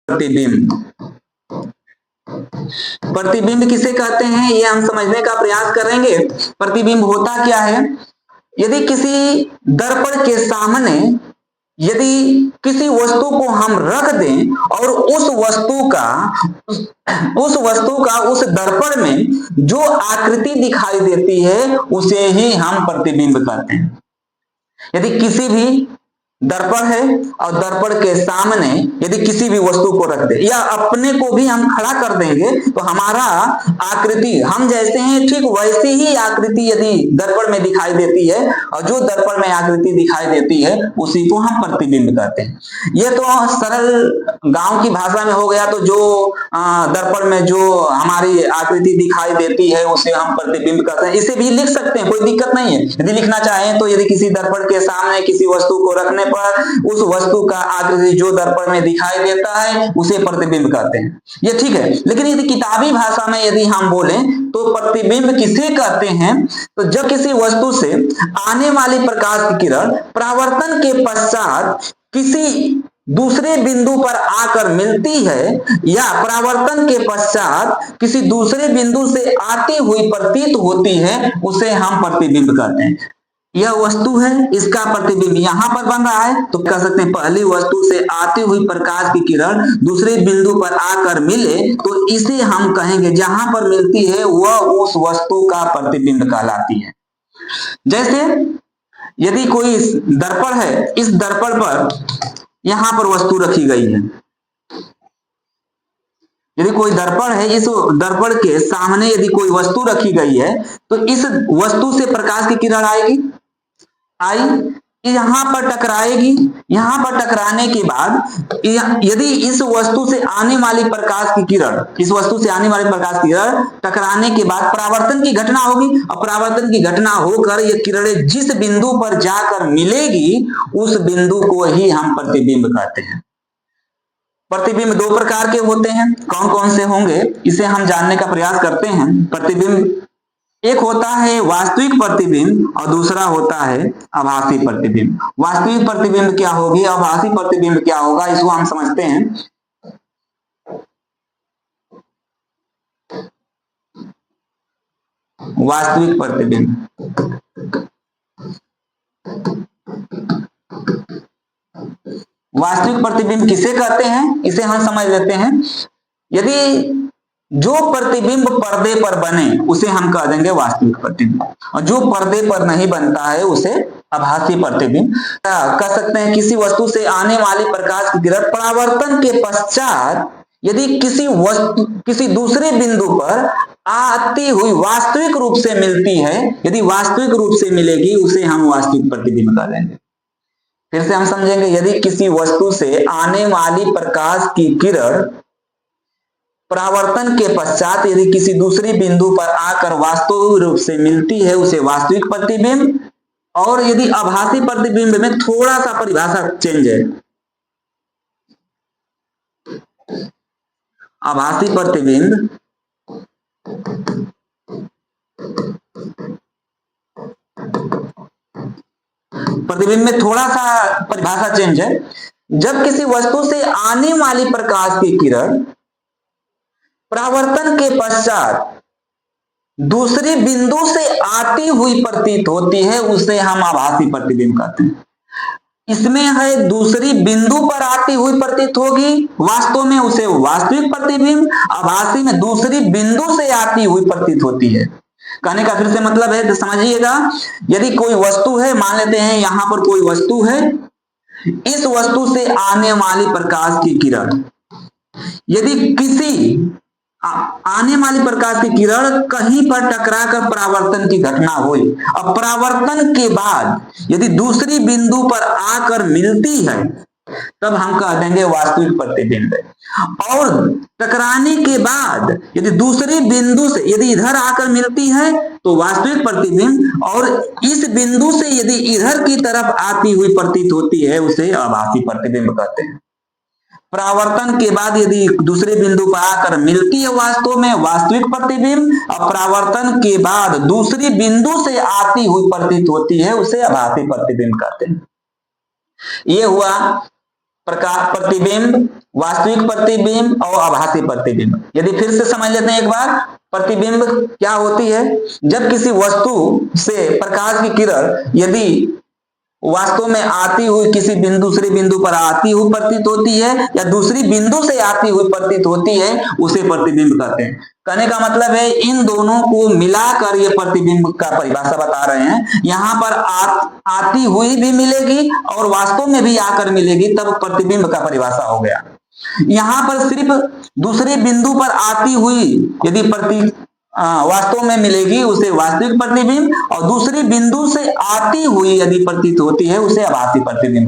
प्रतिबिंब। प्रतिबिंब किसे कहते हैं ये हम समझने का प्रयास करेंगे। प्रतिबिंब होता क्या है? यदि किसी दर्पण के सामने यदि किसी वस्तु को हम रख दें और उस वस्तु का उस दर्पण में जो आकृति दिखाई देती है उसे ही हम प्रतिबिंब कहते हैं। यदि किसी भी दर्पण है और दर्पण के सामने यदि किसी भी वस्तु को रख दे या अपने को भी हम खड़ा कर देंगे तो हमारा आकृति हम जैसे हैं ठीक वैसी ही आकृति यदि दर्पण में दिखाई देती है और जो दर्पण में आकृति दिखाई देती है उसी को हम प्रतिबिंब कहते हैं। ये तो सरल गांव की भाषा में हो गया। तो जो दर्पण में जो हमारी आकृति दिखाई देती है उसे हम प्रतिबिंब कहते हैं। इसे भी लिख सकते हैं, कोई दिक्कत नहीं है। यदि लिखना चाहें तो यदि किसी दर्पण के सामने किसी वस्तु को रखने पर उस वस्तु का आकृति जो दर्पण में दिखाई देता है उसे प्रतिबिंब कहते हैं, ये ठीक है। लेकिन यदि किताबी भाषा में यदि हम बोलें तो प्रतिबिंब किसे कहते हैं? तो जब किसी वस्तु से आने वाली प्रकाश की किरण परावर्तन के पश्चात किसी दूसरे बिंदु पर आकर मिलती है या परावर्तन के पश्चात किसी दूसरे बिंदु से आती हुई प्रतीत होती है उसे हम प्रतिबिंब कहते हैं। यह वस्तु है, इसका प्रतिबिंब यहां पर बन रहा है तो कह सकते हैं पहली वस्तु से आती हुई प्रकाश की किरण दूसरे बिंदु पर आकर मिले तो इसे हम कहेंगे जहां पर मिलती है वह उस वस्तु का प्रतिबिंब कहलाती है। जैसे यदि कोई दर्पण है, इस दर्पण पर यहां पर वस्तु रखी गई है। यदि कोई दर्पण है, इस दर्पण के सामने यदि कोई वस्तु रखी गई है तो इस वस्तु से प्रकाश की किरण आई, यहां पर टकराएगी। यहां पर टकराने के बाद यदि इस वस्तु से आने वाली प्रकाश की किरण टकराने के बाद परावर्तन की घटना होगी और परावर्तन की घटना होकर ये किरणें जिस बिंदु पर जाकर मिलेगी उस बिंदु को ही हम प्रतिबिंब कहते हैं। प्रतिबिंब दो प्रकार के होते हैं, कौन कौन से होंगे इसे हम जानने का प्रयास करते हैं। प्रतिबिंब एक होता है वास्तविक प्रतिबिंब और दूसरा होता है आभासी प्रतिबिंब। वास्तविक प्रतिबिंब क्या होगी, आभासी प्रतिबिंब क्या होगा, इसको हम समझते हैं। वास्तविक प्रतिबिंब वास्तविक प्रतिबिंब किसे कहते हैं इसे हम समझ लेते हैं। यदि जो प्रतिबिंब पर्दे पर बने उसे हम कह देंगे वास्तविक प्रतिबिंब और जो पर्दे पर नहीं बनता है उसे आभासी प्रतिबिंब कह सकते हैं। किसी वस्तु से आने वाली प्रकाश की किरण परावर्तन के पश्चात यदि किसी दूसरे बिंदु पर आती हुई वास्तविक रूप से मिलती है, यदि वास्तविक रूप से मिलेगी उसे हम वास्तविक प्रतिबिंब कह देंगे। फिर से हम समझेंगे, यदि किसी वस्तु से आने वाली प्रकाश की किरण परावर्तन के पश्चात यदि किसी दूसरी बिंदु पर आकर वास्तविक रूप से मिलती है उसे वास्तविक प्रतिबिंब। और यदि आभासी प्रतिबिंब में थोड़ा सा परिभाषा चेंज है। आभासी प्रतिबिंब में थोड़ा सा परिभाषा चेंज है। जब किसी वस्तु से आने वाली प्रकाश की किरण परावर्तन के पश्चात दूसरे बिंदु से आती हुई प्रतीत होती है उसे हम आभासी प्रतिबिंब कहते हैं। इसमें है दूसरी बिंदु पर आती हुई प्रतीत होगी, वास्तव में उसे वास्तविक प्रतिबिंब। आभासी में दूसरी बिंदु से आती हुई प्रतीत होती है। कहने का फिर से मतलब है, तो समझिएगा, यदि कोई वस्तु है, मान लेते हैं यहां पर कोई वस्तु है, इस वस्तु से आने वाली प्रकाश की किरण यदि किसी आने वाली प्रकाश की किरण कहीं पर टकराकर परावर्तन की घटना हुई और परावर्तन के बाद यदि दूसरी बिंदु पर आकर मिलती है तब हम कह देंगे वास्तविक प्रतिबिंब। और टकराने के बाद यदि दूसरी बिंदु से यदि इधर आकर मिलती है तो वास्तविक प्रतिबिंब, और इस बिंदु से यदि इधर की तरफ आती हुई प्रतीत होती है उसे आभासी प्रतिबिंब कहते हैं। परावर्तन के बाद यदि दूसरे बिंदु पर आकर मिलती है वास्तव में वास्तविक प्रतिबिंब, और परावर्तन के बाद दूसरी बिंदु से आती हुई प्रतीत होती है उसे आभासी प्रतिबिंब कहते हैं। ये हुआ प्रतिबिंब वास्तविक प्रतिबिंब और आभासी प्रतिबिंब। यदि फिर से समझ लेते हैं एक बार, प्रतिबिंब क्या होती है? जब किसी वस्तु से प्रकाश की किरण यदि वास्तव में आती हुई किसी दूसरे बिंदु पर आती हुई प्रतीत होती है या दूसरी बिंदु से आती हुई प्रतीत होती है, उसे प्रतिबिंब कहते हैं। कहने का मतलब है इन दोनों को मिलाकर ये प्रतिबिंब का परिभाषा बता रहे हैं। यहाँ पर आती हुई भी मिलेगी और वास्तव में भी आकर मिलेगी, तब प्रतिबिंब का परिभाषा हो गया। यहाँ पर सिर्फ दूसरे बिंदु पर आती हुई यदि वास्तव में मिलेगी, उसे वास्तविक प्रतिबिंब, और दूसरी बिंदु से आती हुई यदि प्रतीत होती है, उसे आभासी प्रतिबिंब